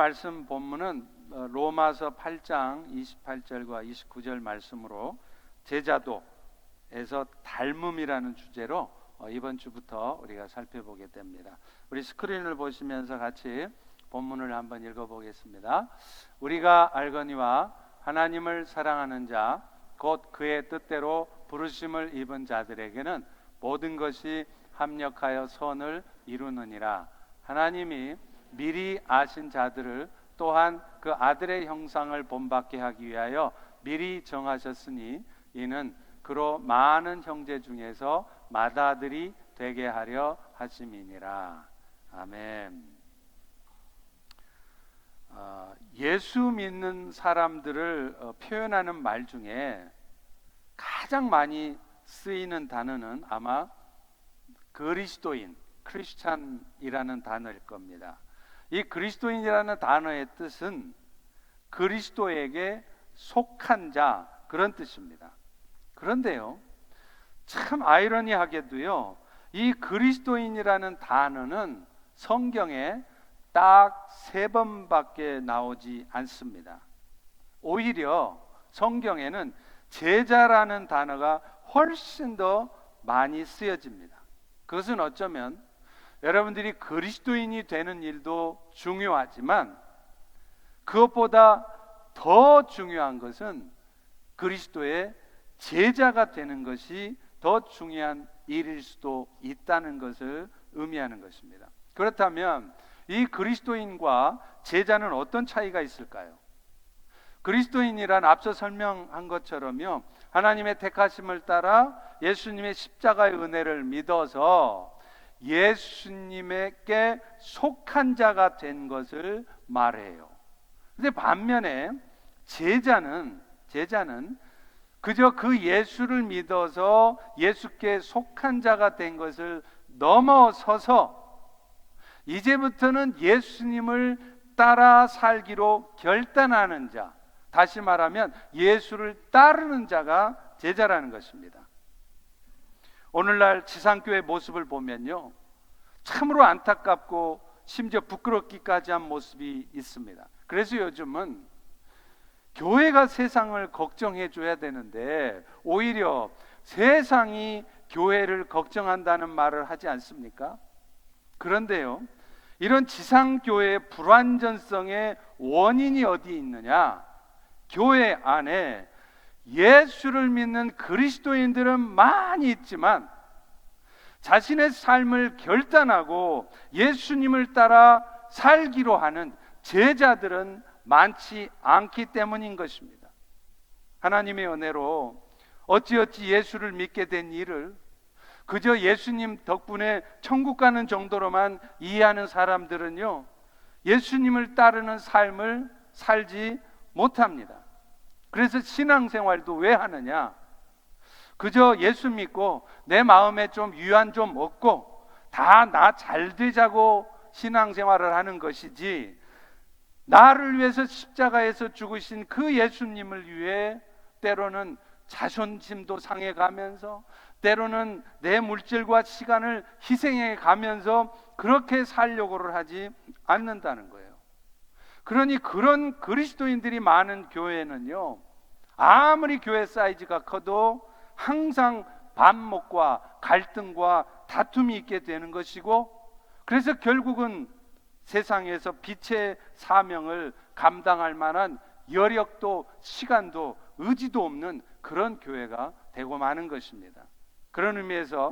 말씀 본문은 로마서 8장 28절과 29절 말씀으로 제자도에서 닮음이라는 주제로 이번 주부터 우리가 살펴보게 됩니다. 우리 스크린을 보시면서 같이 본문을 한번 읽어보겠습니다. 우리가 알거니와 하나님을 사랑하는 자 곧 그의 뜻대로 부르심을 입은 자들에게는 모든 것이 합력하여 선을 이루느니라. 하나님이 미리 아신 자들을 또한 그 아들의 형상을 본받게 하기 위하여 미리 정하셨으니 이는 그로 많은 형제 중에서 맏아들이 되게 하려 하심이니라. 아멘. 예수 믿는 사람들을 표현하는 말 중에 가장 많이 쓰이는 단어는 아마 그리스도인, 크리스찬이라는 단어일 겁니다. 이 그리스도인이라는 단어의 뜻은 그리스도에게 속한 자, 그런 뜻입니다. 그런데요, 참 아이러니하게도요, 이 그리스도인이라는 단어는 성경에 딱 3번밖에 나오지 않습니다. 오히려 성경에는 제자라는 단어가 훨씬 더 많이 쓰여집니다. 그것은 어쩌면 여러분들이 그리스도인이 되는 일도 중요하지만 그것보다 더 중요한 것은 그리스도의 제자가 되는 것이 더 중요한 일일 수도 있다는 것을 의미하는 것입니다. 그렇다면 이 그리스도인과 제자는 어떤 차이가 있을까요? 그리스도인이란 앞서 설명한 것처럼요, 하나님의 택하심을 따라 예수님의 십자가의 은혜를 믿어서 예수님에게 속한 자가 된 것을 말해요. 근데 반면에 제자는 그저 그 예수를 믿어서 예수께 속한 자가 된 것을 넘어서서 이제부터는 예수님을 따라 살기로 결단하는 자, 다시 말하면 예수를 따르는 자가 제자라는 것입니다. 오늘날 지상교회 모습을 보면요, 참으로 안타깝고 심지어 부끄럽기까지 한 모습이 있습니다. 그래서 요즘은 교회가 세상을 걱정해 줘야 되는데 오히려 세상이 교회를 걱정한다는 말을 하지 않습니까? 그런데요, 이런 지상교회의 불완전성의 원인이 어디에 있느냐? 교회 안에 예수를 믿는 그리스도인들은 많이 있지만 자신의 삶을 결단하고 예수님을 따라 살기로 하는 제자들은 많지 않기 때문인 것입니다. 하나님의 은혜로 어찌어찌 예수를 믿게 된 이를 그저 예수님 덕분에 천국 가는 정도로만 이해하는 사람들은요, 예수님을 따르는 삶을 살지 못합니다. 그래서 신앙생활도 왜 하느냐? 그저 예수 믿고 내 마음에 좀 위안 좀 얻고 다 나 잘 되자고 신앙생활을 하는 것이지, 나를 위해서 십자가에서 죽으신 그 예수님을 위해 때로는 자존심도 상해가면서 때로는 내 물질과 시간을 희생해 가면서 그렇게 살려고를 하지 않는다는 거예요. 그러니 그런 그리스도인들이 많은 교회는요, 아무리 교회 사이즈가 커도 항상 반목과 갈등과 다툼이 있게 되는 것이고, 그래서 결국은 세상에서 빛의 사명을 감당할 만한 여력도 시간도 의지도 없는 그런 교회가 되고 마는 것입니다. 그런 의미에서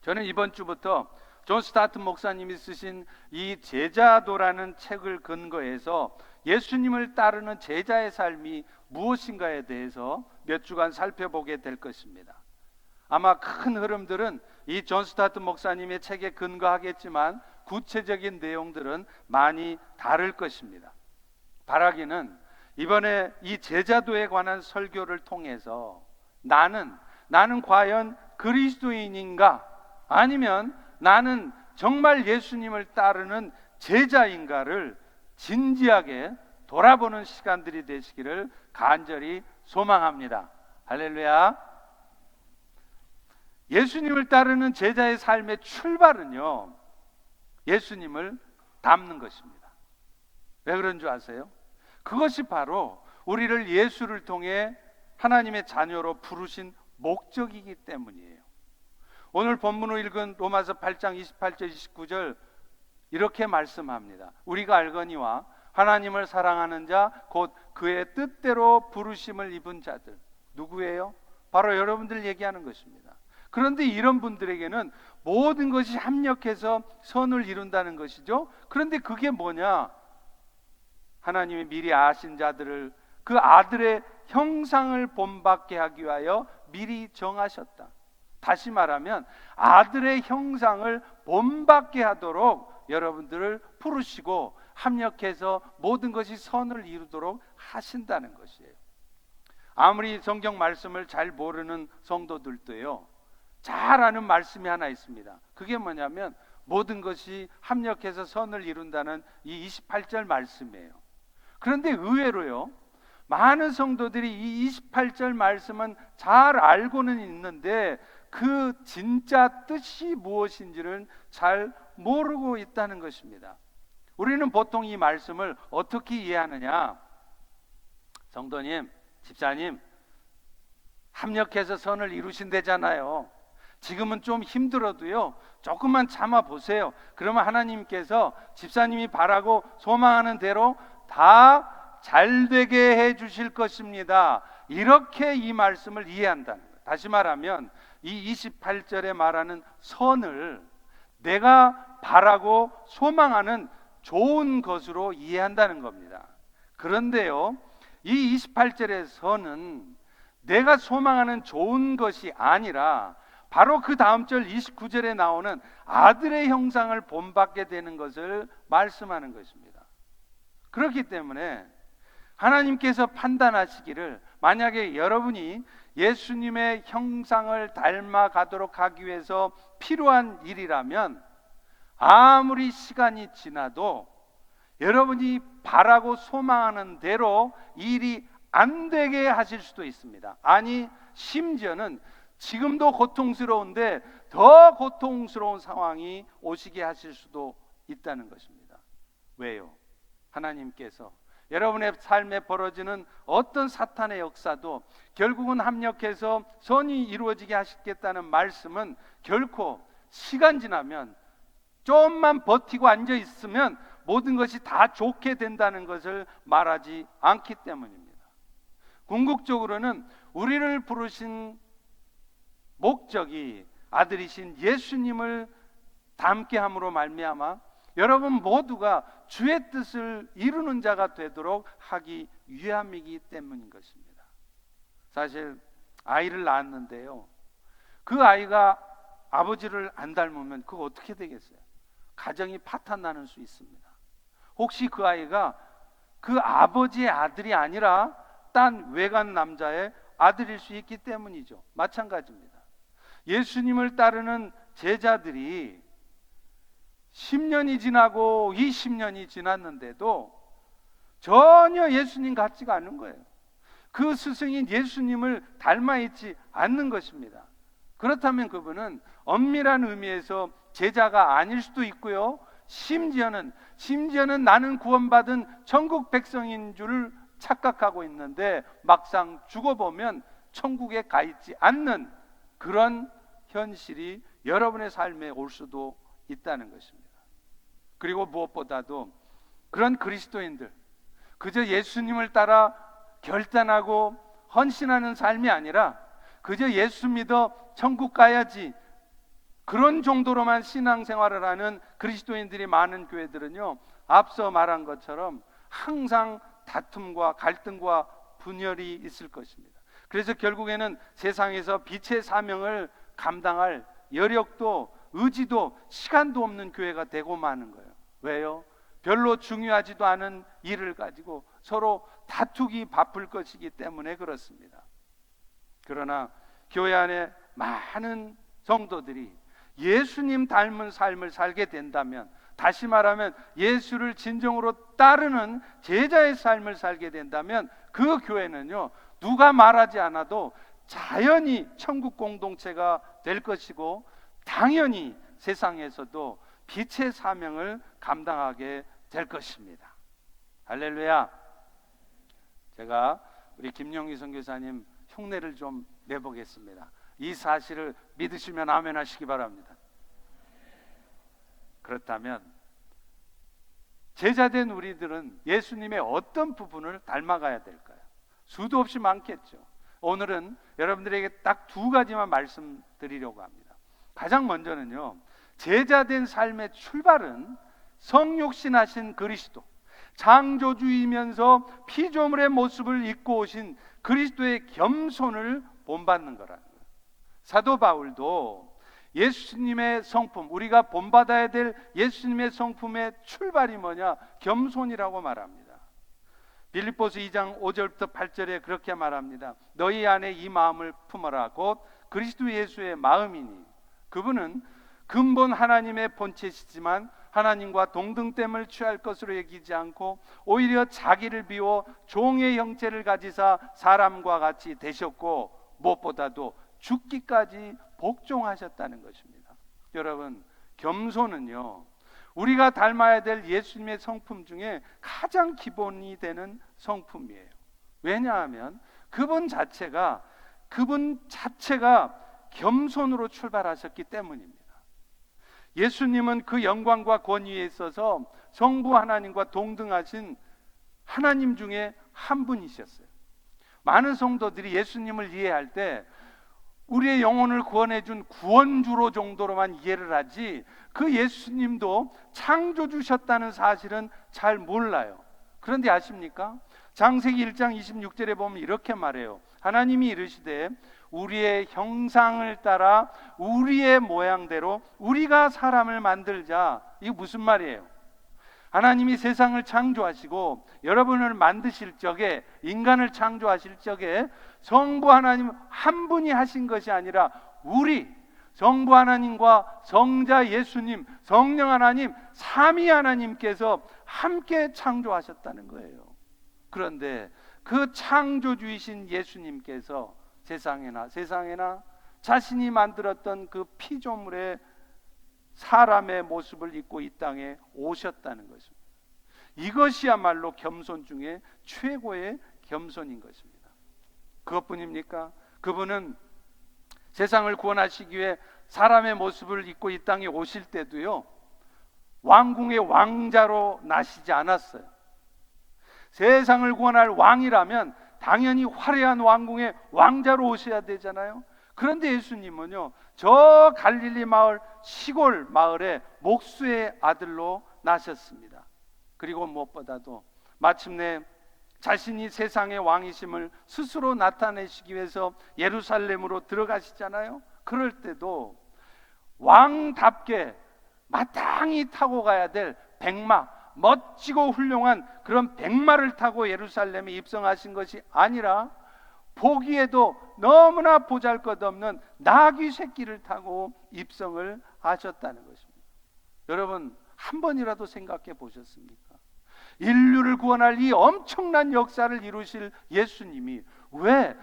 저는 이번 주부터 존 스타트 목사님이 쓰신 이 제자도라는 책을 근거해서 예수님을 따르는 제자의 삶이 무엇인가에 대해서 몇 주간 살펴보게 될 것입니다. 아마 큰 흐름들은 이 존 스타트 목사님의 책에 근거하겠지만 구체적인 내용들은 많이 다를 것입니다. 바라기는 이번에 이 제자도에 관한 설교를 통해서 나는 과연 그리스도인인가, 아니면 나는 정말 예수님을 따르는 제자인가를 진지하게 돌아보는 시간들이 되시기를 간절히 소망합니다. 할렐루야. 예수님을 따르는 제자의 삶의 출발은요, 예수님을 닮는 것입니다. 왜 그런 줄 아세요? 그것이 바로 우리를 예수를 통해 하나님의 자녀로 부르신 목적이기 때문이에요. 오늘 본문을 읽은 로마서 8장 28절 29절 이렇게 말씀합니다. 우리가 알거니와 하나님을 사랑하는 자 곧 그의 뜻대로 부르심을 입은 자들. 누구예요? 바로 여러분들 얘기하는 것입니다. 그런데 이런 분들에게는 모든 것이 합력해서 선을 이룬다는 것이죠. 그런데 그게 뭐냐? 하나님이 미리 아신 자들을 그 아들의 형상을 본받게 하기 위하여 미리 정하셨다. 다시 말하면 아들의 형상을 본받게 하도록 여러분들을 부르시고 합력해서 모든 것이 선을 이루도록 하신다는 것이에요. 아무리 성경 말씀을 잘 모르는 성도들도요, 잘 아는 말씀이 하나 있습니다. 그게 뭐냐면 모든 것이 합력해서 선을 이룬다는 이 28절 말씀이에요. 그런데 의외로요, 많은 성도들이 이 28절 말씀은 잘 알고는 있는데 그 진짜 뜻이 무엇인지를 잘 모르고 있다는 것입니다. 우리는 보통 이 말씀을 어떻게 이해하느냐? 성도님, 집사님, 합력해서 선을 이루신대잖아요. 지금은 좀 힘들어도요, 조금만 참아 보세요. 그러면 하나님께서 집사님이 바라고 소망하는 대로 다 잘 되게 해 주실 것입니다. 이렇게 이 말씀을 이해한다는 거예요. 다시 말하면 이 28절에 말하는 선을 내가 바라고 소망하는 좋은 것으로 이해한다는 겁니다. 그런데요, 이 28절의 선은 내가 소망하는 좋은 것이 아니라 바로 그 다음 절 29절에 나오는 아들의 형상을 본받게 되는 것을 말씀하는 것입니다. 그렇기 때문에 하나님께서 판단하시기를 만약에 여러분이 예수님의 형상을 닮아가도록 하기 위해서 필요한 일이라면 아무리 시간이 지나도 여러분이 바라고 소망하는 대로 일이 안 되게 하실 수도 있습니다. 아니, 심지어는 지금도 고통스러운데 더 고통스러운 상황이 오시게 하실 수도 있다는 것입니다. 왜요? 하나님께서 여러분의 삶에 벌어지는 어떤 사탄의 역사도 결국은 합력해서 선이 이루어지게 하시겠다는 말씀은 결코 시간 지나면 조금만 버티고 앉아 있으면 모든 것이 다 좋게 된다는 것을 말하지 않기 때문입니다. 궁극적으로는 우리를 부르신 목적이 아들이신 예수님을 닮게 함으로 말미암아 여러분 모두가 주의 뜻을 이루는 자가 되도록 하기 위함이기 때문인 것입니다. 사실 아이를 낳았는데요, 그 아이가 아버지를 안 닮으면 그거 어떻게 되겠어요? 가정이 파탄 나는 수 있습니다. 혹시 그 아이가 그 아버지의 아들이 아니라 딴 외간 남자의 아들일 수 있기 때문이죠. 마찬가지입니다. 예수님을 따르는 제자들이 10년이 지나고 20년이 지났는데도 전혀 예수님 같지가 않은 거예요. 그 스승인 예수님을 닮아 있지 않는 것입니다. 그렇다면 그분은 엄밀한 의미에서 제자가 아닐 수도 있고요, 심지어는 나는 구원받은 천국 백성인 줄 착각하고 있는데 막상 죽어보면 천국에 가 있지 않는 그런 현실이 여러분의 삶에 올 수도 있다는 것입니다. 그리고 무엇보다도 그런 그리스도인들, 그저 예수님을 따라 결단하고 헌신하는 삶이 아니라 그저 예수 믿어 천국 가야지 그런 정도로만 신앙생활을 하는 그리스도인들이 많은 교회들은요, 앞서 말한 것처럼 항상 다툼과 갈등과 분열이 있을 것입니다. 그래서 결국에는 세상에서 빛의 사명을 감당할 여력도 의지도 시간도 없는 교회가 되고 마는 거예요. 왜요? 별로 중요하지도 않은 일을 가지고 서로 다투기 바쁠 것이기 때문에 그렇습니다. 그러나 교회 안에 많은 성도들이 예수님 닮은 삶을 살게 된다면, 다시 말하면 예수를 진정으로 따르는 제자의 삶을 살게 된다면 그 교회는요, 누가 말하지 않아도 자연히 천국 공동체가 될 것이고 당연히 세상에서도 빛의 사명을 감당하게 될 것입니다. 할렐루야. 제가 우리 김영희 선교사님 흉내를 좀 내보겠습니다. 이 사실을 믿으시면 아멘 하시기 바랍니다. 그렇다면 제자된 우리들은 예수님의 어떤 부분을 닮아가야 될까요? 수도 없이 많겠죠. 오늘은 여러분들에게 딱 두 가지만 말씀드리려고 합니다. 가장 먼저는요, 제자된 삶의 출발은 성육신하신 그리스도, 창조주이면서 피조물의 모습을 입고 오신 그리스도의 겸손을 본받는 거라는 거예요. 사도 바울도 예수님의 성품, 우리가 본받아야 될 예수님의 성품의 출발이 뭐냐? 겸손이라고 말합니다. 빌립보서 2장 5절부터 8절에 그렇게 말합니다. 너희 안에 이 마음을 품어라. 곧 그리스도 예수의 마음이니 그분은 근본 하나님의 본체시지만 하나님과 동등됨을 취할 것으로 여기지 않고 오히려 자기를 비워 종의 형체를 가지사 사람과 같이 되셨고 무엇보다도 죽기까지 복종하셨다는 것입니다. 여러분, 겸손은요, 우리가 닮아야 될 예수님의 성품 중에 가장 기본이 되는 성품이에요. 왜냐하면 그분 자체가 겸손으로 출발하셨기 때문입니다. 예수님은 그 영광과 권위에 있어서 성부 하나님과 동등하신 하나님 중에 한 분이셨어요. 많은 성도들이 예수님을 이해할 때 우리의 영혼을 구원해 준 구원주로 정도로만 이해를 하지 그 예수님도 창조주셨다는 사실은 잘 몰라요. 그런데 아십니까? 창세기 1장 26절에 보면 이렇게 말해요. 하나님이 이르시되 우리의 형상을 따라 우리의 모양대로 우리가 사람을 만들자. 이게 무슨 말이에요? 하나님이 세상을 창조하시고 여러분을 만드실 적에, 인간을 창조하실 적에 성부 하나님 한 분이 하신 것이 아니라 우리 성부 하나님과 성자 예수님, 성령 하나님, 삼위 하나님께서 함께 창조하셨다는 거예요. 그런데 그 창조주이신 예수님께서 세상에나 자신이 만들었던 그 피조물의 사람의 모습을 입고 이 땅에 오셨다는 것입니다. 이것이야말로 겸손 중에 최고의 겸손인 것입니다. 그것뿐입니까? 그분은 세상을 구원하시기 위해 사람의 모습을 입고 이 땅에 오실 때도요, 왕궁의 왕자로 나시지 않았어요. 세상을 구원할 왕이라면 당연히 화려한 왕궁의 왕자로 오셔야 되잖아요. 그런데 예수님은요, 저 갈릴리 마을, 시골 마을의 목수의 아들로 나셨습니다. 그리고 무엇보다도 마침내 자신이 세상의 왕이심을 스스로 나타내시기 위해서 예루살렘으로 들어가시잖아요. 그럴 때도 왕답게 마땅히 타고 가야 될 백마, 멋지고 훌륭한 그런 백마를 타고 예루살렘에 입성하신 것이 아니라 보기에도 너무나 보잘것없는 나귀 새끼를 타고 입성을 하셨다는 것입니다. 여러분, 한 번이라도 생각해 보셨습니까? 인류를 구원할 이 엄청난 역사를 이루실 예수님이 왜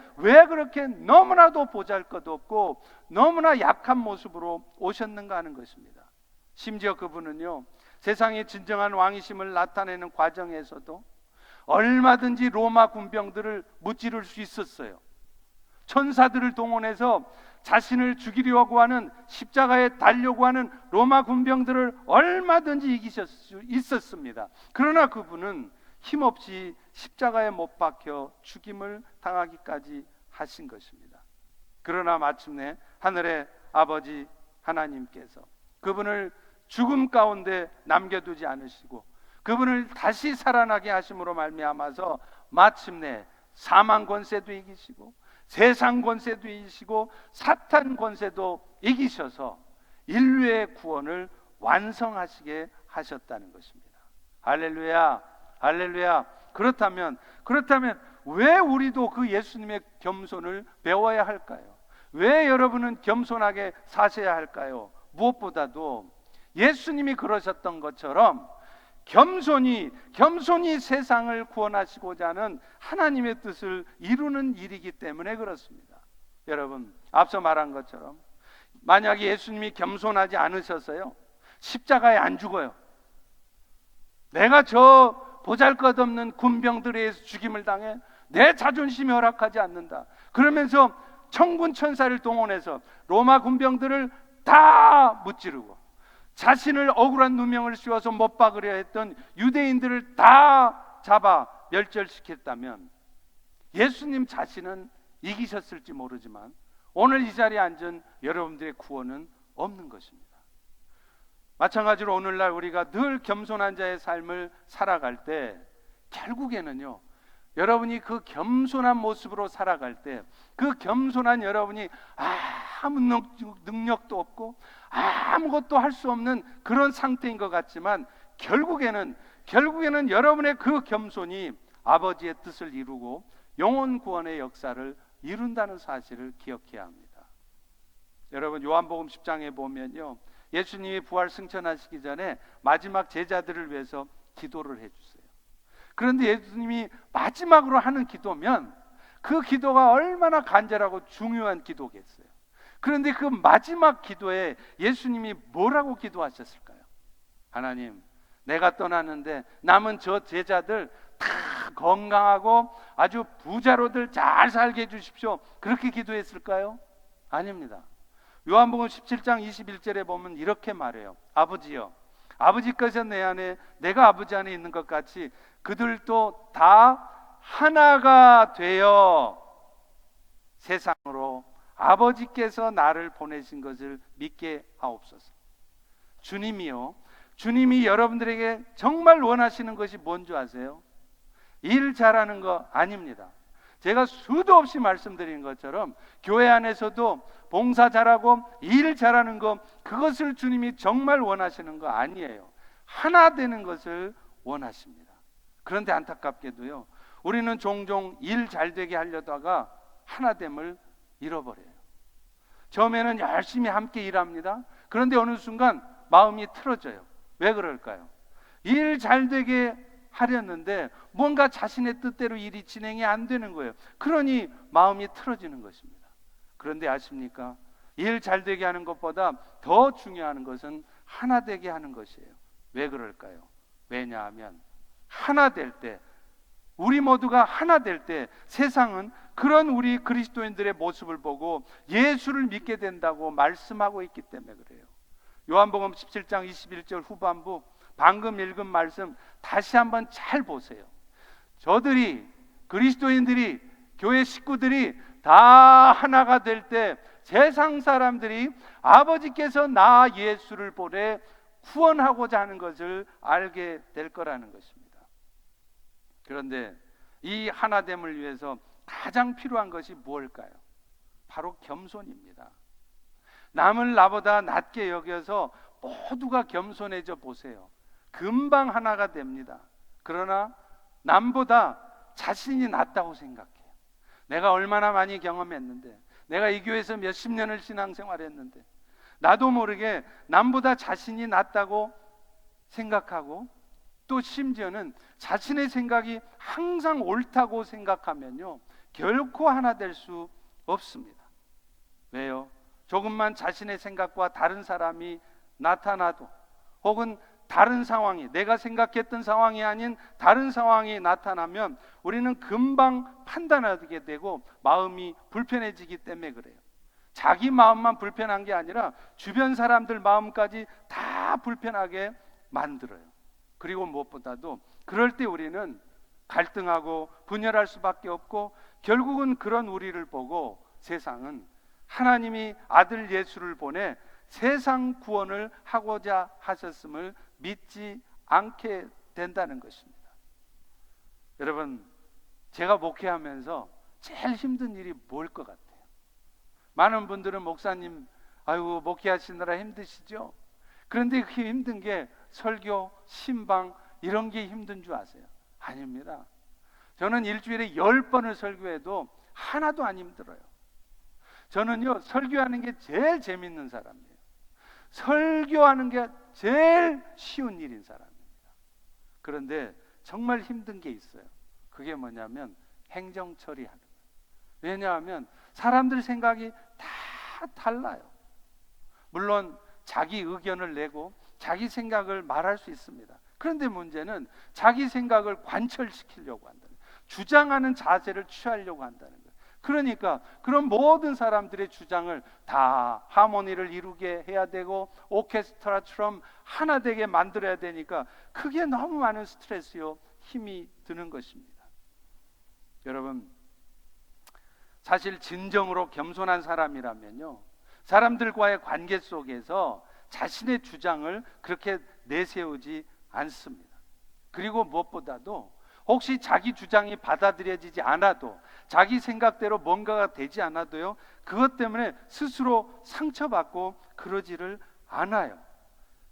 그렇게 너무나도 보잘것없고 너무나 약한 모습으로 오셨는가 하는 것입니다. 심지어 그분은요, 세상의 진정한 왕이심을 나타내는 과정에서도 얼마든지 로마 군병들을 무찌를 수 있었어요. 천사들을 동원해서 자신을 죽이려고 하는, 십자가에 달려고 하는 로마 군병들을 얼마든지 이기실 수 있었습니다. 그러나 그분은 힘없이 십자가에 못 박혀 죽임을 당하기까지 하신 것입니다. 그러나 마침내 하늘의 아버지 하나님께서 그분을 죽음 가운데 남겨두지 않으시고 그분을 다시 살아나게 하심으로 말미암아서 마침내 사망 권세도 이기시고 세상 권세도 이기시고 사탄 권세도 이기셔서 인류의 구원을 완성하시게 하셨다는 것입니다. 할렐루야, 할렐루야. 그렇다면 왜 우리도 그 예수님의 겸손을 배워야 할까요? 왜 여러분은 겸손하게 사셔야 할까요? 무엇보다도 예수님이 그러셨던 것처럼 겸손히 세상을 구원하시고자 하는 하나님의 뜻을 이루는 일이기 때문에 그렇습니다. 여러분, 앞서 말한 것처럼 만약에 예수님이 겸손하지 않으셨어요, 십자가에 안 죽어요. 내가 저 보잘것없는 군병들에 의해서 죽임을 당해 내 자존심이 허락하지 않는다. 그러면서 천군 천사를 동원해서 로마 군병들을 다 무찌르고 자신을 억울한 누명을 씌워서 못 박으려 했던 유대인들을 다 잡아 멸절시켰다면 예수님 자신은 이기셨을지 모르지만 오늘 이 자리에 앉은 여러분들의 구원은 없는 것입니다. 마찬가지로 오늘날 우리가 늘 겸손한 자의 삶을 살아갈 때 결국에는요, 여러분이 그 겸손한 모습으로 살아갈 때 그 겸손한 여러분이 아무 능력도 없고 아무것도 할 수 없는 그런 상태인 것 같지만 결국에는 여러분의 그 겸손이 아버지의 뜻을 이루고 영혼 구원의 역사를 이룬다는 사실을 기억해야 합니다. 여러분, 요한복음 10장에 보면요, 예수님이 부활 승천하시기 전에 마지막 제자들을 위해서 기도를 해주세요. 그런데 예수님이 마지막으로 하는 기도면 그 기도가 얼마나 간절하고 중요한 기도겠어요. 그런데 그 마지막 기도에 예수님이 뭐라고 기도하셨을까요? 하나님, 내가 떠나는데 남은 저 제자들 다 건강하고 아주 부자로들 잘 살게 해주십시오. 그렇게 기도했을까요? 아닙니다. 요한복음 17장 21절에 보면 이렇게 말해요. 아버지여, 아버지께서 내 안에 내가 아버지 안에 있는 것 같이 그들도 다 하나가 되어 세상으로 아버지께서 나를 보내신 것을 믿게 하옵소서. 주님이요, 주님이 여러분들에게 정말 원하시는 것이 뭔지 아세요? 일 잘하는 거 아닙니다. 제가 수도 없이 말씀드린 것처럼 교회 안에서도 봉사 잘하고 일 잘하는 거, 그것을 주님이 정말 원하시는 거 아니에요. 하나 되는 것을 원하십니다. 그런데 안타깝게도요, 우리는 종종 일 잘 되게 하려다가 하나됨을 잃어버려요. 처음에는 열심히 함께 일합니다. 그런데 어느 순간 마음이 틀어져요. 왜 그럴까요? 일 잘 되게 하려는데 뭔가 자신의 뜻대로 일이 진행이 안 되는 거예요. 그러니 마음이 틀어지는 것입니다. 그런데 아십니까? 일 잘 되게 하는 것보다 더 중요한 것은 하나 되게 하는 것이에요. 왜 그럴까요? 왜냐하면 하나 될 때, 우리 모두가 하나 될 때 세상은 그런 우리 그리스도인들의 모습을 보고 예수를 믿게 된다고 말씀하고 있기 때문에 그래요. 요한복음 17장 21절 후반부 방금 읽은 말씀 다시 한번 잘 보세요. 저들이, 그리스도인들이, 교회 식구들이 다 하나가 될 때 세상 사람들이 아버지께서 나 예수를 보내 구원하고자 하는 것을 알게 될 거라는 것입니다. 그런데 이 하나됨을 위해서 가장 필요한 것이 무엇일까요? 바로 겸손입니다. 남을 나보다 낮게 여겨서 모두가 겸손해져 보세요. 금방 하나가 됩니다. 그러나 남보다 자신이 낫다고 생각해요. 내가 얼마나 많이 경험했는데, 내가 이 교회에서 몇십 년을 신앙생활했는데, 나도 모르게 남보다 자신이 낫다고 생각하고, 또 심지어는 자신의 생각이 항상 옳다고 생각하면요, 결코 하나 될 수 없습니다. 왜요? 조금만 자신의 생각과 다른 사람이 나타나도, 혹은 다른 상황이, 내가 생각했던 상황이 아닌 다른 상황이 나타나면 우리는 금방 판단하게 되고 마음이 불편해지기 때문에 그래요. 자기 마음만 불편한 게 아니라 주변 사람들 마음까지 다 불편하게 만들어요. 그리고 무엇보다도 그럴 때 우리는 갈등하고 분열할 수밖에 없고, 결국은 그런 우리를 보고 세상은 하나님이 아들 예수를 보내 세상 구원을 하고자 하셨음을 믿지 않게 된다는 것입니다. 여러분, 제가 목회하면서 제일 힘든 일이 뭘 것 같아요? 많은 분들은 목사님, 아이고 목회하시느라 힘드시죠? 그런데 그 힘든 게 설교, 신방 이런 게 힘든 줄 아세요? 아닙니다. 저는 일주일에 10번을 설교해도 하나도 안 힘들어요. 저는요, 설교하는 게 제일 재밌는 사람이에요. 설교하는 게 제일 쉬운 일인 사람입니다. 그런데 정말 힘든 게 있어요. 그게 뭐냐면 행정 처리하는 거예요. 왜냐하면 사람들 생각이 다 달라요. 물론 자기 의견을 내고 자기 생각을 말할 수 있습니다. 그런데 문제는 자기 생각을 관철시키려고 한다는 거예요. 주장하는 자세를 취하려고 한다는 거예요. 그러니까 그런 모든 사람들의 주장을 다 하모니를 이루게 해야 되고 오케스트라처럼 하나 되게 만들어야 되니까 그게 너무 많은 스트레스요, 힘이 드는 것입니다. 여러분, 사실 진정으로 겸손한 사람이라면요, 사람들과의 관계 속에서 자신의 주장을 그렇게 내세우지 않습니다. 그리고 무엇보다도 혹시 자기 주장이 받아들여지지 않아도, 자기 생각대로 뭔가가 되지 않아도요, 그것 때문에 스스로 상처받고 그러지를 않아요.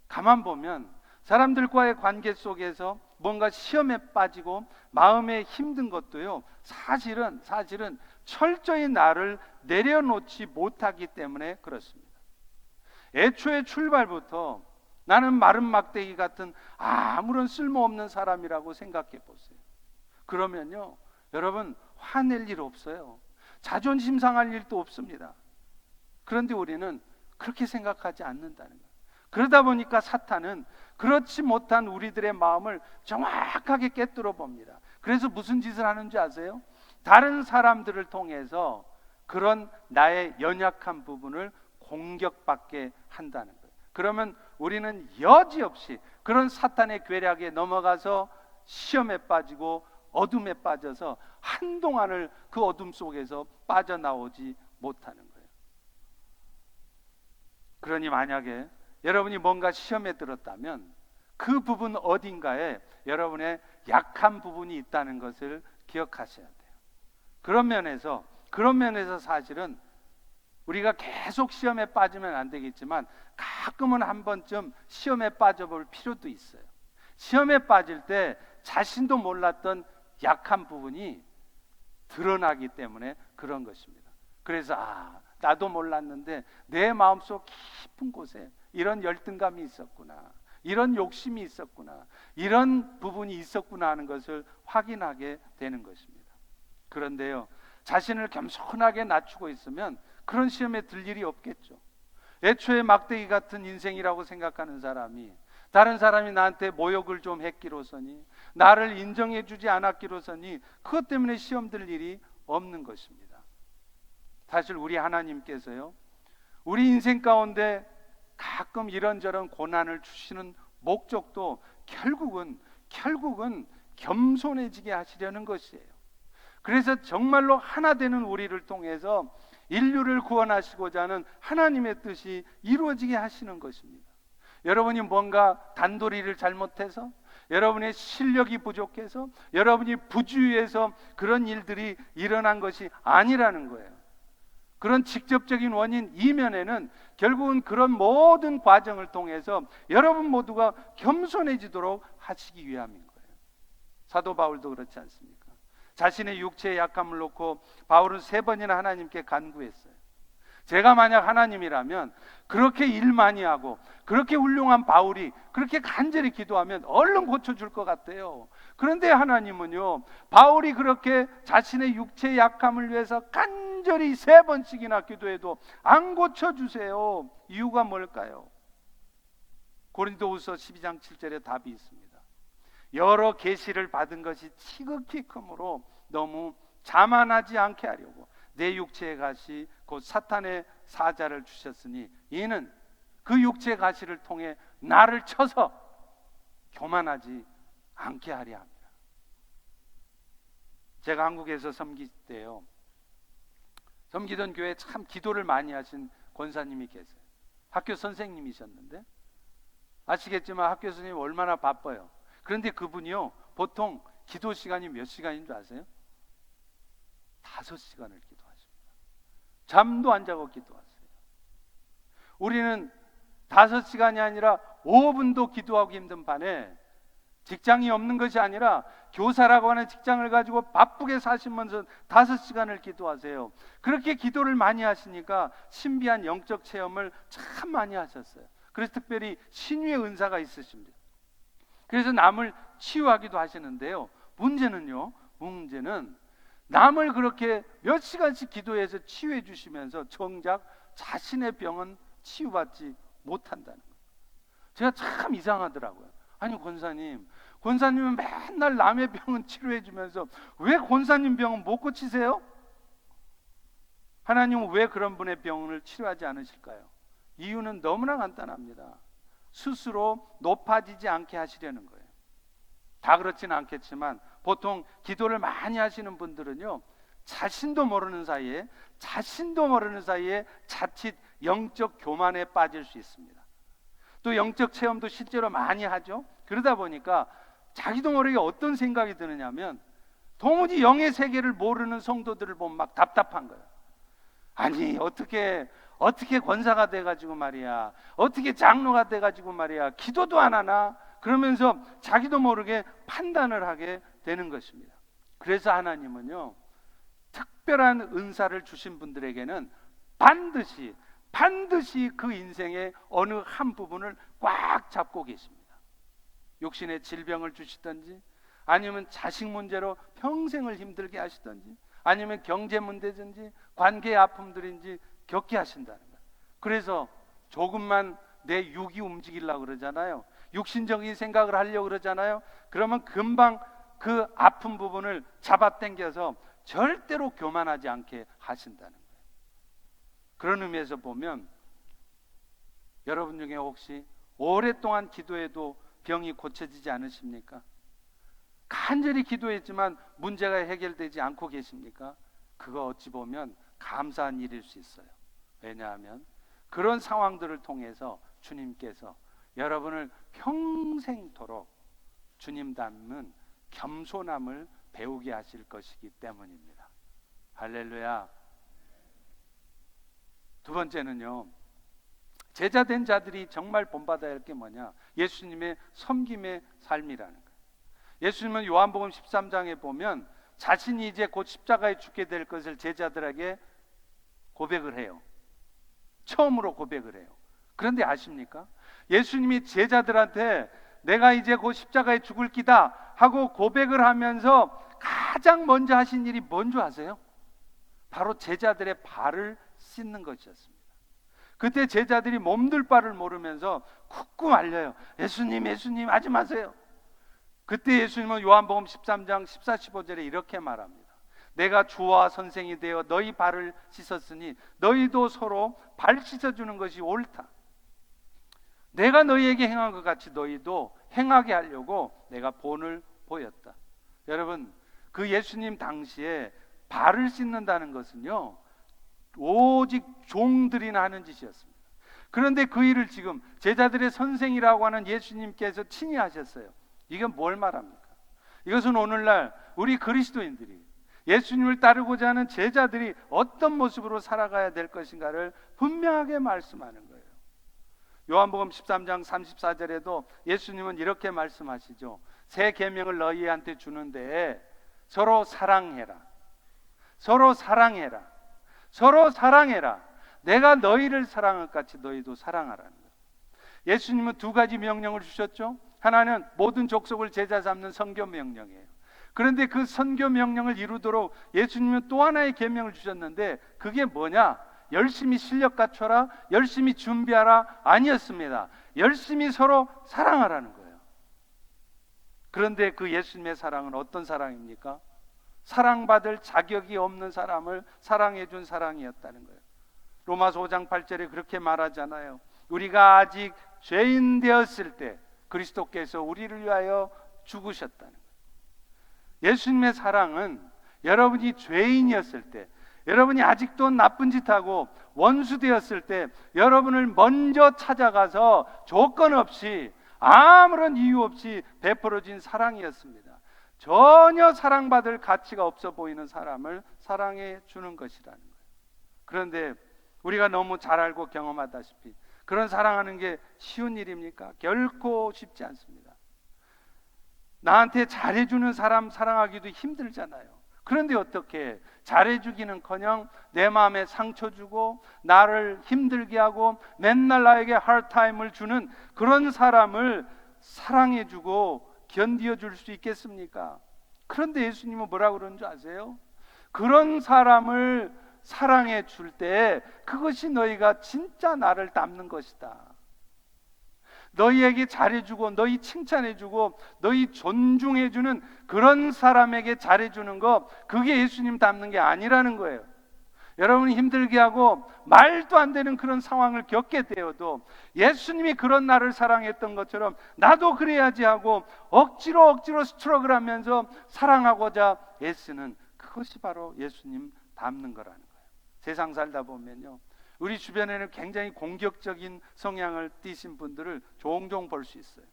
가만 보면 사람들과의 관계 속에서 뭔가 시험에 빠지고 마음에 힘든 것도요, 사실은 철저히 나를 내려놓지 못하기 때문에 그렇습니다. 애초에 출발부터 나는 마른 막대기 같은 아무런 쓸모없는 사람이라고 생각해 보세요. 그러면요, 여러분, 화낼 일 없어요. 자존심 상할 일도 없습니다. 그런데 우리는 그렇게 생각하지 않는다는 거예요. 그러다 보니까 사탄은 그렇지 못한 우리들의 마음을 정확하게 꿰뚫어 봅니다. 그래서 무슨 짓을 하는지 아세요? 다른 사람들을 통해서 그런 나의 연약한 부분을 공격받게 한다는 거예요. 그러면 우리는 여지없이 그런 사탄의 괴략에 넘어가서 시험에 빠지고 어둠에 빠져서 한동안을 그 어둠 속에서 빠져나오지 못하는 거예요. 그러니 만약에 여러분이 뭔가 시험에 들었다면 그 부분 어딘가에 여러분의 약한 부분이 있다는 것을 기억하셔야 돼요. 그런 면에서 사실은 우리가 계속 시험에 빠지면 안 되겠지만 가끔은 한 번쯤 시험에 빠져볼 필요도 있어요. 시험에 빠질 때 자신도 몰랐던 약한 부분이 드러나기 때문에 그런 것입니다. 그래서 나도 몰랐는데 내 마음속 깊은 곳에 이런 열등감이 있었구나, 이런 욕심이 있었구나, 이런 부분이 있었구나 하는 것을 확인하게 되는 것입니다. 그런데요, 자신을 겸손하게 낮추고 있으면 그런 시험에 들 일이 없겠죠. 애초에 막대기 같은 인생이라고 생각하는 사람이 다른 사람이 나한테 모욕을 좀 했기로서니, 나를 인정해 주지 않았기로서니 그것 때문에 시험 들 일이 없는 것입니다. 사실 우리 하나님께서요, 우리 인생 가운데 가끔 이런저런 고난을 주시는 목적도 결국은 겸손해지게 하시려는 것이에요. 그래서 정말로 하나 되는 우리를 통해서 인류를 구원하시고자 하는 하나님의 뜻이 이루어지게 하시는 것입니다. 여러분이 뭔가 단도리를 잘못해서, 여러분의 실력이 부족해서, 여러분이 부주의해서 그런 일들이 일어난 것이 아니라는 거예요. 그런 직접적인 원인 이면에는 결국은 그런 모든 과정을 통해서 여러분 모두가 겸손해지도록 하시기 위함인 거예요. 사도 바울도 그렇지 않습니까? 자신의 육체의 약함을 놓고 바울은 3번이나 하나님께 간구했어요. 제가 만약 하나님이라면 그렇게 일 많이 하고 그렇게 훌륭한 바울이 그렇게 간절히 기도하면 얼른 고쳐줄 것 같아요. 그런데 하나님은요, 바울이 그렇게 자신의 육체의 약함을 위해서 간절히 3번씩이나 기도해도 안 고쳐주세요. 이유가 뭘까요? 고린도후서 12장 7절에 답이 있습니다. 여러 계시를 받은 것이 지극히 크므로 너무 자만하지 않게 하려고 내 육체의 가시 곧 사탄의 사자를 주셨으니 이는 그 육체의 가시를 통해 나를 쳐서 교만하지 않게 하려 합니다. 제가 한국에서 섬길 때요, 섬기던 교회에 참 기도를 많이 하신 권사님이 계세요. 학교 선생님이셨는데 아시겠지만 학교 선생님이 얼마나 바빠요. 그런데 그분이요, 보통 기도 시간이 몇 시간인 줄 아세요? 5시간을 기도하십니다. 잠도 안 자고 기도하세요. 우리는 5시간이 아니라 5분도 기도하기 힘든 반에 직장이 없는 것이 아니라 교사라고 하는 직장을 가지고 바쁘게 사시면서 5시간을 기도하세요. 그렇게 기도를 많이 하시니까 신비한 영적 체험을 참 많이 하셨어요. 그래서 특별히 신유의 은사가 있으십니다. 그래서 남을 치유하기도 하시는데요, 문제는 남을 그렇게 몇 시간씩 기도해서 치유해 주시면서 정작 자신의 병은 치유받지 못한다는 거예요. 제가 참 이상하더라고요. 아니 권사님은 맨날 남의 병은 치료해 주면서 왜 권사님 병은 못 고치세요? 하나님은 왜 그런 분의 병을 치료하지 않으실까요? 이유는 너무나 간단합니다. 스스로 높아지지 않게 하시려는 거예요. 다 그렇지는 않겠지만 보통 기도를 많이 하시는 분들은요, 자신도 모르는 사이에 자칫 영적 교만에 빠질 수 있습니다. 또 영적 체험도 실제로 많이 하죠. 그러다 보니까 자기도 모르게 어떤 생각이 드느냐면, 도무지 영의 세계를 모르는 성도들을 보면 막 답답한 거예요. 아니 어떻게 권사가 돼가지고 말이야, 어떻게 장로가 돼가지고 말이야, 기도도 안 하나? 그러면서 자기도 모르게 판단을 하게 되는 것입니다. 그래서 하나님은요, 특별한 은사를 주신 분들에게는 반드시 그 인생의 어느 한 부분을 꽉 잡고 계십니다. 육신의 질병을 주시든지, 아니면 자식 문제로 평생을 힘들게 하시든지, 아니면 경제 문제든지 관계의 아픔들인지 겪게 하신다는 거예요. 그래서 조금만 내 육이 움직이려고 그러잖아요. 육신적인 생각을 하려고 그러잖아요. 그러면 금방 그 아픈 부분을 잡아당겨서 절대로 교만하지 않게 하신다는 거예요. 그런 의미에서 보면 여러분 중에 혹시 오랫동안 기도해도 병이 고쳐지지 않으십니까? 간절히 기도했지만 문제가 해결되지 않고 계십니까? 그거 어찌 보면 감사한 일일 수 있어요. 왜냐하면 그런 상황들을 통해서 주님께서 여러분을 평생토록 주님 닮은 겸손함을 배우게 하실 것이기 때문입니다. 할렐루야. 두 번째는요, 제자된 자들이 정말 본받아야 할 게 뭐냐? 예수님의 섬김의 삶이라는 거예요. 예수님은 요한복음 13장에 보면 자신이 이제 곧 십자가에 죽게 될 것을 제자들에게 고백을 해요. 처음으로 고백을 해요. 그런데 아십니까? 예수님이 제자들한테 내가 이제 곧 십자가에 죽을 기다 하고 고백을 하면서 가장 먼저 하신 일이 뭔지 아세요? 바로 제자들의 발을 씻는 것이었습니다. 그때 제자들이 몸둘 바를 모르면서 쿡쿡 말려요. 예수님 하지 마세요. 그때 예수님은 요한복음 13장 14, 15절에 이렇게 말합니다. 내가 주와 선생이 되어 너희 발을 씻었으니 너희도 서로 발 씻어주는 것이 옳다. 내가 너희에게 행한 것 같이 너희도 행하게 하려고 내가 본을 보였다. 여러분, 그 예수님 당시에 발을 씻는다는 것은요, 오직 종들이나 하는 짓이었습니다. 그런데 그 일을 지금 제자들의 선생이라고 하는 예수님께서 친히 하셨어요. 이건 뭘 말합니까? 이것은 오늘날 우리 그리스도인들이, 예수님을 따르고자 하는 제자들이 어떤 모습으로 살아가야 될 것인가를 분명하게 말씀하는 거예요. 요한복음 13장 34절에도 예수님은 이렇게 말씀하시죠. 새 계명을 너희한테 주는데 서로 사랑해라. 서로 사랑해라. 서로 사랑해라. 내가 너희를 사랑할 같이 너희도 사랑하라는 거예요. 예수님은 두 가지 명령을 주셨죠. 하나는 모든 족속을 제자 삼는 선교 명령이에요. 그런데 그 선교 명령을 이루도록 예수님은 또 하나의 계명을 주셨는데 그게 뭐냐? 열심히 실력 갖춰라, 열심히 준비하라 아니었습니다. 열심히 서로 사랑하라는 거예요. 그런데 그 예수님의 사랑은 어떤 사랑입니까? 사랑받을 자격이 없는 사람을 사랑해 준 사랑이었다는 거예요. 로마서 5장 8절에 그렇게 말하잖아요. 우리가 아직 죄인 되었을 때 그리스도께서 우리를 위하여 죽으셨다는 거예요. 예수님의 사랑은 여러분이 죄인이었을 때, 여러분이 아직도 나쁜 짓하고 원수 되었을 때 여러분을 먼저 찾아가서 조건 없이 아무런 이유 없이 베풀어진 사랑이었습니다. 전혀 사랑받을 가치가 없어 보이는 사람을 사랑해 주는 것이라는 거예요. 그런데 우리가 너무 잘 알고 경험하다시피 그런 사랑하는 게 쉬운 일입니까? 결코 쉽지 않습니다. 나한테 잘해주는 사람 사랑하기도 힘들잖아요. 그런데 어떻게 잘해주기는커녕 내 마음에 상처 주고 나를 힘들게 하고 맨날 나에게 하드타임을 주는 그런 사람을 사랑해주고 견디어줄 수 있겠습니까? 그런데 예수님은 뭐라고 그러는 줄 아세요? 그런 사람을 사랑해 줄 때 그것이 너희가 진짜 나를 닮는 것이다. 너희에게 잘해주고 너희 칭찬해주고 너희 존중해주는 그런 사람에게 잘해주는 거, 그게 예수님 닮는 게 아니라는 거예요. 여러분이 힘들게 하고 말도 안 되는 그런 상황을 겪게 되어도 예수님이 그런 나를 사랑했던 것처럼 나도 그래야지 하고 억지로 스트럭을 하면서 사랑하고자 애쓰는, 그것이 바로 예수님 닮는 거라는 거예요. 세상 살다 보면요, 우리 주변에는 굉장히 공격적인 성향을 띠신 분들을 종종 볼 수 있어요.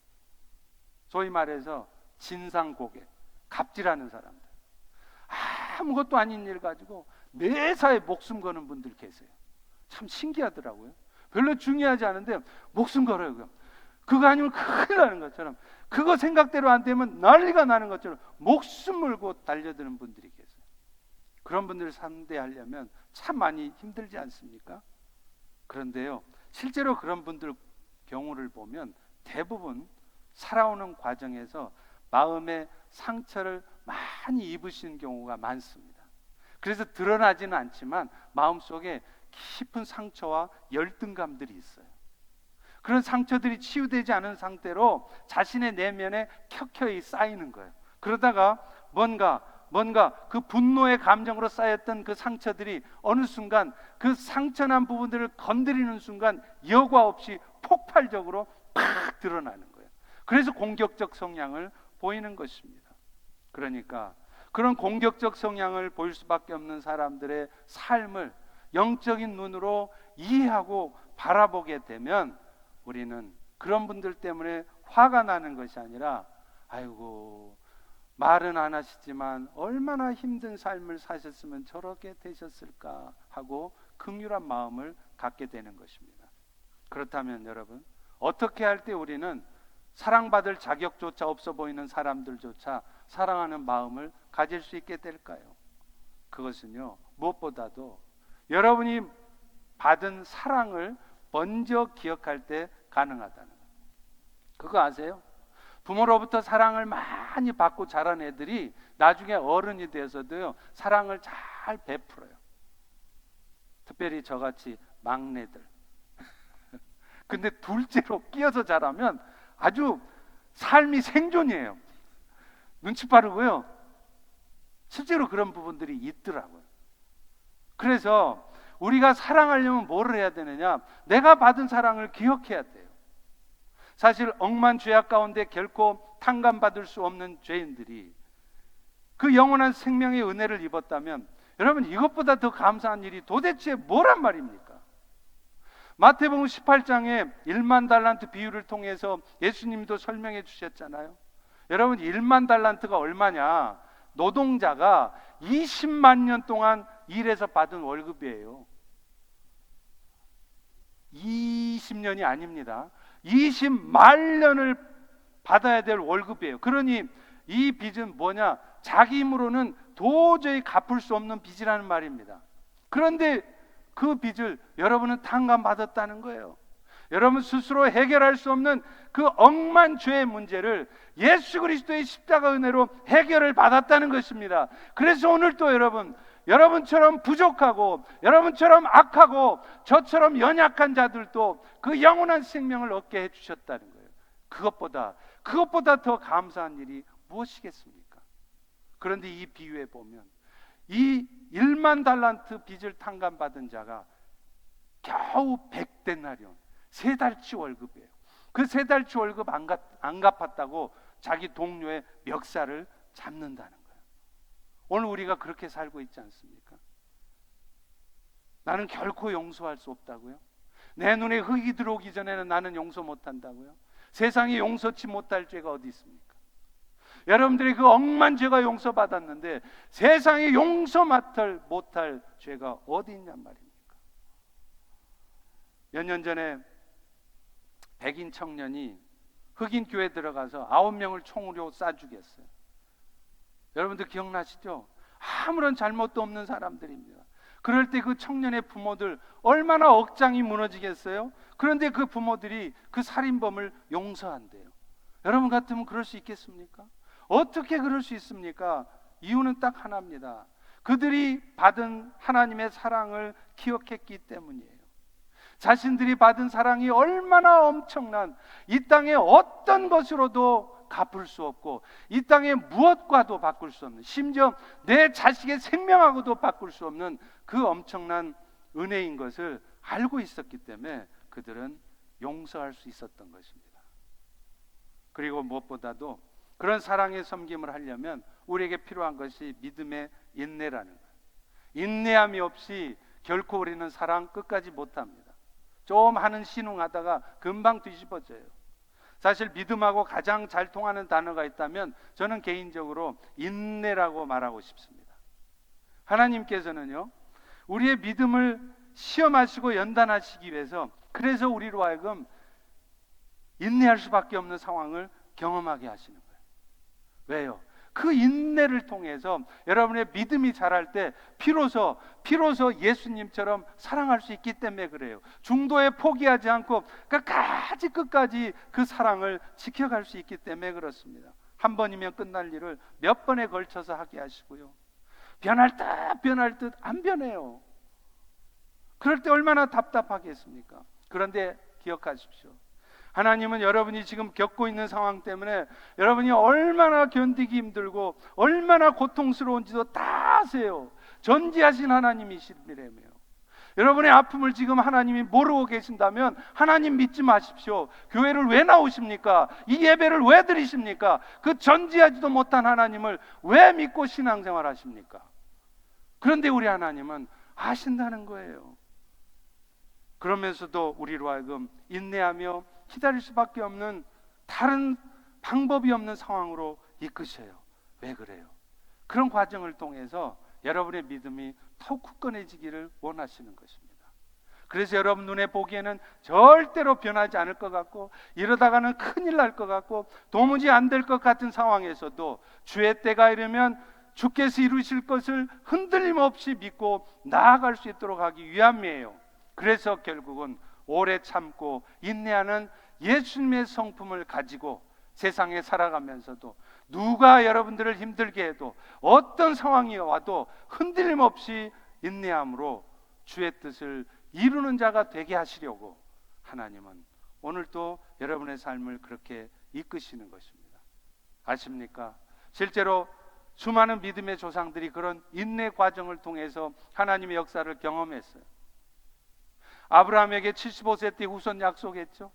소위 말해서 진상 고객, 갑질하는 사람들, 아무것도 아닌 일 가지고 매사에 목숨 거는 분들 계세요. 참 신기하더라고요. 별로 중요하지 않은데 목숨 걸어요. 그거 아니면 큰일 나는 것처럼, 그거 생각대로 안 되면 난리가 나는 것처럼 목숨 걸고 달려드는 분들이 계세요. 그런 분들을 상대하려면 참 많이 힘들지 않습니까? 그런데요, 실제로 그런 분들 경우를 보면 대부분 살아오는 과정에서 마음의 상처를 많이 입으시는 경우가 많습니다. 그래서 드러나지는 않지만 마음속에 깊은 상처와 열등감들이 있어요. 그런 상처들이 치유되지 않은 상태로 자신의 내면에 켜켜이 쌓이는 거예요. 그러다가 뭔가 그 분노의 감정으로 쌓였던 그 상처들이 어느 순간 그 상처난 부분들을 건드리는 순간 여과 없이 폭발적으로 팍 드러나는 거예요. 그래서 공격적 성향을 보이는 것입니다. 그러니까 그런 공격적 성향을 보일 수밖에 없는 사람들의 삶을 영적인 눈으로 이해하고 바라보게 되면 우리는 그런 분들 때문에 화가 나는 것이 아니라, 아이고, 말은 안 하시지만 얼마나 힘든 삶을 사셨으면 저렇게 되셨을까 하고 긍휼한 마음을 갖게 되는 것입니다. 그렇다면 여러분, 어떻게 할 때 우리는 사랑받을 자격조차 없어 보이는 사람들조차 사랑하는 마음을 가질 수 있게 될까요? 그것은요, 무엇보다도 여러분이 받은 사랑을 먼저 기억할 때 가능하다는 거예요. 그거 아세요? 부모로부터 사랑을 많이 받고 자란 애들이 나중에 어른이 돼서도요, 사랑을 잘 베풀어요. 특별히 저같이 막내들. 근데 둘째로 끼어서 자라면 아주 삶이 생존이에요. 눈치 빠르고요. 실제로 그런 부분들이 있더라고요. 그래서 우리가 사랑하려면 뭐를 해야 되느냐? 내가 받은 사랑을 기억해야 돼요. 사실 억만 죄악 가운데 결코 탕감받을 수 없는 죄인들이 그 영원한 생명의 은혜를 입었다면, 여러분, 이것보다 더 감사한 일이 도대체 뭐란 말입니까? 마태복음 18장에 1만 달란트 비유를 통해서 예수님도 설명해 주셨잖아요. 여러분, 1만 달란트가 얼마냐? 노동자가 20만 년 동안 일해서 받은 월급이에요. 20년이 아닙니다. 20만 년을 받아야 될 월급이에요. 그러니 이 빚은 뭐냐? 자기 힘으로는 도저히 갚을 수 없는 빚이라는 말입니다. 그런데 그 빚을 여러분은 탕감받았다는 거예요. 여러분 스스로 해결할 수 없는 그 억만 죄의 문제를 예수 그리스도의 십자가 은혜로 해결을 받았다는 것입니다. 그래서 오늘 또 여러분처럼 부족하고 여러분처럼 악하고 저처럼 연약한 자들도 그 영원한 생명을 얻게 해주셨다는 거예요. 그것보다 더 감사한 일이 무엇이겠습니까? 그런데 이 비유에 보면 이 1만 달란트 빚을 탕감받은 자가 겨우 100데나리온, 3달치 월급이에요. 그 3달치 월급 안 갚았다고 자기 동료의 멱살을 잡는다는 거예요. 오늘 우리가 그렇게 살고 있지 않습니까? 나는 결코 용서할 수 없다고요? 내 눈에 흙이 들어오기 전에는 나는 용서 못한다고요? 세상에 용서치 못할 죄가 어디 있습니까? 여러분들이 그 억만 죄가 용서받았는데 세상에 용서 못할 죄가 어디 있냔 말입니까? 몇 년 전에 백인 청년이 흑인 교회에 들어가서 9명을 총으로 쏴 죽였어요. 여러분들 기억나시죠? 아무런 잘못도 없는 사람들입니다. 그럴 때 그 청년의 부모들 얼마나 억장이 무너지겠어요? 그런데 그 부모들이 그 살인범을 용서한대요. 여러분 같으면 그럴 수 있겠습니까? 어떻게 그럴 수 있습니까? 이유는 딱 하나입니다. 그들이 받은 하나님의 사랑을 기억했기 때문이에요. 자신들이 받은 사랑이 얼마나 엄청난, 이 땅의 어떤 것으로도 갚을 수 없고 이 땅의 무엇과도 바꿀 수 없는, 심지어 내 자식의 생명하고도 바꿀 수 없는 그 엄청난 은혜인 것을 알고 있었기 때문에 그들은 용서할 수 있었던 것입니다. 그리고 무엇보다도 그런 사랑의 섬김을 하려면 우리에게 필요한 것이 믿음의 인내라는 거예요. 인내함이 없이 결코 우리는 사랑 끝까지 못합니다. 좀 하는 신웅하다가 금방 뒤집어져요. 사실 믿음하고 가장 잘 통하는 단어가 있다면 저는 개인적으로 인내라고 말하고 싶습니다. 하나님께서는요, 우리의 믿음을 시험하시고 연단하시기 위해서, 그래서 우리로 하여금 인내할 수밖에 없는 상황을 경험하게 하시는 거예요. 왜요? 그 인내를 통해서 여러분의 믿음이 자랄 때 비로소 예수님처럼 사랑할 수 있기 때문에 그래요. 중도에 포기하지 않고 끝까지 그 사랑을 지켜갈 수 있기 때문에 그렇습니다. 한 번이면 끝날 일을 몇 번에 걸쳐서 하게 하시고요, 변할 듯 안 변해요. 그럴 때 얼마나 답답하겠습니까? 그런데 기억하십시오. 하나님은 여러분이 지금 겪고 있는 상황 때문에 여러분이 얼마나 견디기 힘들고 얼마나 고통스러운지도 다 아세요. 전지하신 하나님이시라며요. 여러분의 아픔을 지금 하나님이 모르고 계신다면 하나님 믿지 마십시오. 교회를 왜 나오십니까? 이 예배를 왜 드리십니까? 그 전지하지도 못한 하나님을 왜 믿고 신앙생활 하십니까? 그런데 우리 하나님은 아신다는 거예요. 그러면서도 우리로 하여금 인내하며 기다릴 수밖에 없는, 다른 방법이 없는 상황으로 이끄셔요. 왜 그래요? 그런 과정을 통해서 여러분의 믿음이 더욱 굳건해지기를 원하시는 것입니다. 그래서 여러분 눈에 보기에는 절대로 변하지 않을 것 같고 이러다가는 큰일 날 것 같고 도무지 안 될 것 같은 상황에서도 주의 때가 이르면 주께서 이루실 것을 흔들림 없이 믿고 나아갈 수 있도록 하기 위함이에요. 그래서 결국은 오래 참고 인내하는 예수님의 성품을 가지고 세상에 살아가면서도 누가 여러분들을 힘들게 해도 어떤 상황이 와도 흔들림 없이 인내함으로 주의 뜻을 이루는 자가 되게 하시려고 하나님은 오늘도 여러분의 삶을 그렇게 이끄시는 것입니다. 아십니까? 실제로 수많은 믿음의 조상들이 그런 인내 과정을 통해서 하나님의 역사를 경험했어요. 아브라함에게 75세 때 후손 약속했죠.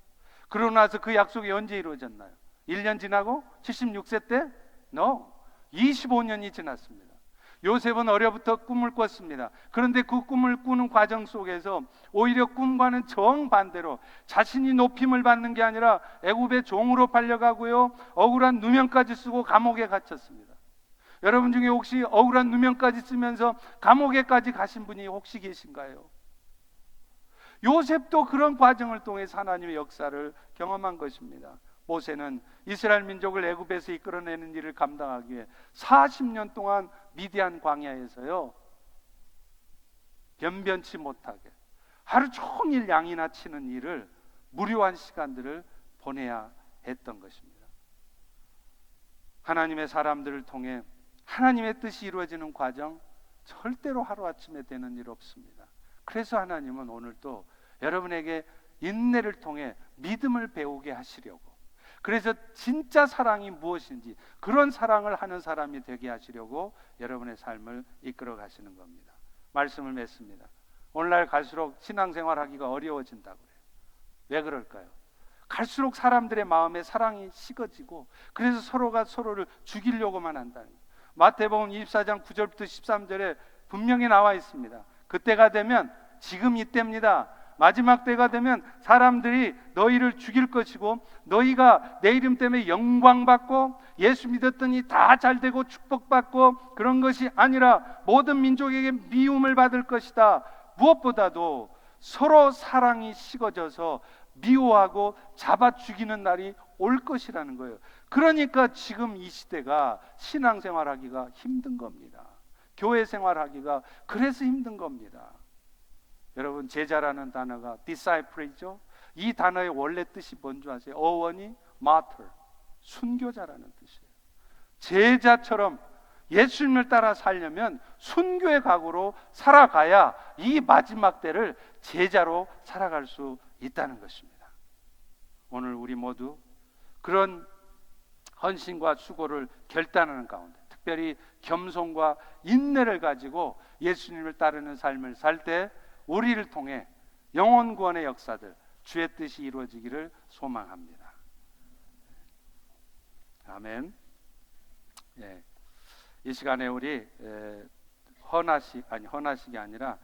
그러고 나서 그 약속이 언제 이루어졌나요? 1년 지나고 76세 때? No, 25년이 지났습니다. 요셉은 어려부터 꿈을 꿨습니다. 그런데 그 꿈을 꾸는 과정 속에서 오히려 꿈과는 정반대로 자신이 높임을 받는 게 아니라 애굽의 종으로 팔려가고요, 억울한 누명까지 쓰고 감옥에 갇혔습니다. 여러분 중에 혹시 억울한 누명까지 쓰면서 감옥에까지 가신 분이 혹시 계신가요? 요셉도 그런 과정을 통해서 하나님의 역사를 경험한 것입니다. 모세는 이스라엘 민족을 애굽에서 이끌어내는 일을 감당하기 위해 40년 동안 미디안 광야에서요, 변변치 못하게 하루 종일 양이나 치는 일을, 무료한 시간들을 보내야 했던 것입니다. 하나님의 사람들을 통해 하나님의 뜻이 이루어지는 과정, 절대로 하루아침에 되는 일 없습니다. 그래서 하나님은 오늘도 여러분에게 인내를 통해 믿음을 배우게 하시려고, 그래서 진짜 사랑이 무엇인지 그런 사랑을 하는 사람이 되게 하시려고 여러분의 삶을 이끌어 가시는 겁니다. 말씀을 맺습니다. 오늘날 갈수록 신앙생활 하기가 어려워진다고 그래요. 왜 그럴까요? 갈수록 사람들의 마음에 사랑이 식어지고 그래서 서로가 서로를 죽이려고만 한다는 거예요. 마태복음 24장 9절부터 13절에 분명히 나와 있습니다. 그때가 되면, 지금 이때입니다. 마지막 때가 되면 사람들이 너희를 죽일 것이고 너희가 내 이름 때문에 영광받고 예수 믿었더니 다 잘되고 축복받고 그런 것이 아니라 모든 민족에게 미움을 받을 것이다. 무엇보다도 서로 사랑이 식어져서 미워하고 잡아 죽이는 날이 올 것이라는 거예요. 그러니까 지금 이 시대가 신앙생활하기가 힘든 겁니다. 교회 생활하기가 그래서 힘든 겁니다. 여러분, 제자라는 단어가 disciple이죠. 이 단어의 원래 뜻이 뭔지 아세요? 어원이 martyr, 순교자라는 뜻이에요. 제자처럼 예수님을 따라 살려면 순교의 각오로 살아가야 이 마지막 때를 제자로 살아갈 수 있다는 것입니다. 오늘 우리 모두 그런 헌신과 수고를 결단하는 가운데, 특별히 겸손과 인내를 가지고 예수님을 따르는 삶을 살 때 우리를 통해 영혼 구원의 역사들, 주의 뜻이 이루어지기를 소망합니다. 아멘. 예. 이 시간에 우리 헌화식이 아니라